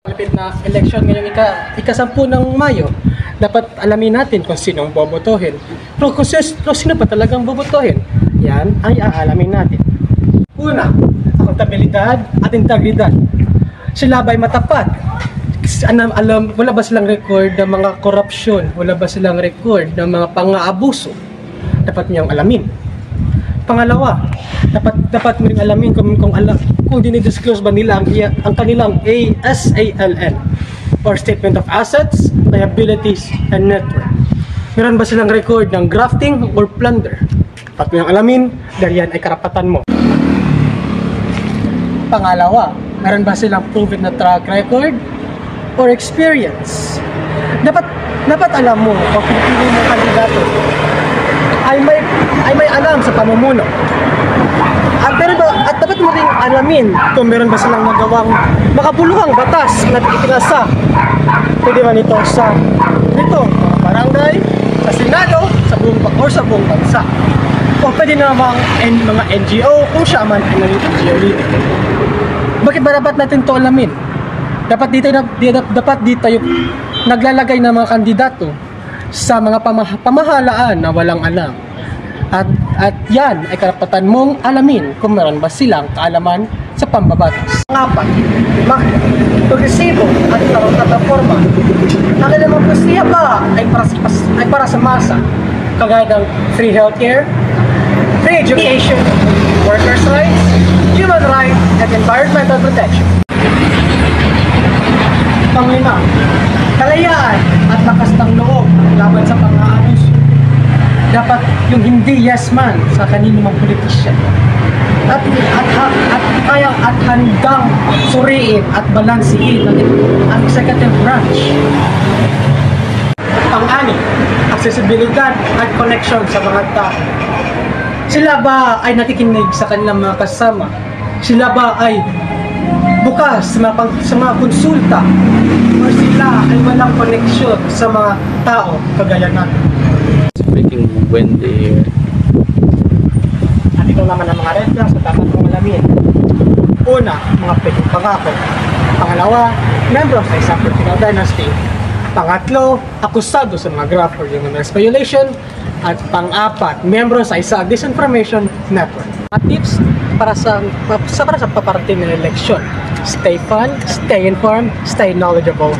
Malapit na election ngayong ika-10 ng Mayo, dapat alamin natin kung sinong bobotohin. Pero kung sino pa talagang bobotohin, yan ay aalamin natin. Una, accountabilidad at integridad. Sila ba'y matapat? Wala ba silang record ng mga korupsyon? Wala ba silang record ng mga pang-aabuso? Dapat niyang alamin. Pangalawa, dapat mo ring alamin kung dinidisclose ba nila ang kanilang ASALN or Statement of Assets, Liabilities, and Net Worth. Meron ba silang record ng grafting or plunder? Dapat mo yung alamin dahil yan ay karapatan mo. Pangalawa, meron ba silang proven na track record or experience? Dapat alam mo kung pinipili mo kandidato ay may alam sa pamumuno. At dapat mo rin alamin kung meron ba silang nagawang makabuluhang batas na itinasa. Pwede ba nito sa mga barangay, sa Senado, sa buong bansa. O pwede namang mga NGO kung siya man ay naging NGO leader. Bakit ba dapat natin ito alamin? Dapat di tayo naglalagay ng mga kandidato sa mga pamahalaan na walang alam. At yan ay karapatan mong alamin kung meron ba silang kaalaman sa pambabatas. Pangapat, progresibo at plataforma. Ang alamang progresiya ba ay para sa masa, kagaya ng free healthcare, free education, workers' rights, human rights, and environmental protection. Panglima, kalayaan at lakas ng loob laban sa pang-aabuso. Dapat yung hindi yes man sa kaninong politisyan at handang suriin at balansiin ang executive branch. Pang-anim, accessibilidad at connection sa mga tao. Sila ba ay nakikinig sa kanilang mga kasama? Sila ba ay bukas sa mga konsulta? O sila ay walang connection sa mga tao kagaya natin? Speaking when they... At ito naman ang mga red flags na dapat mong alamin. Una, mga pwedeng pangako. Pangalawa, membro sa isang political dynasty. Pangatlo, akusado sa mga graft or human rights violation. At pang-apat, membro sa isang disinformation network. At tips para sa paparating ng eleksyon. Stay fun, stay informed, stay knowledgeable.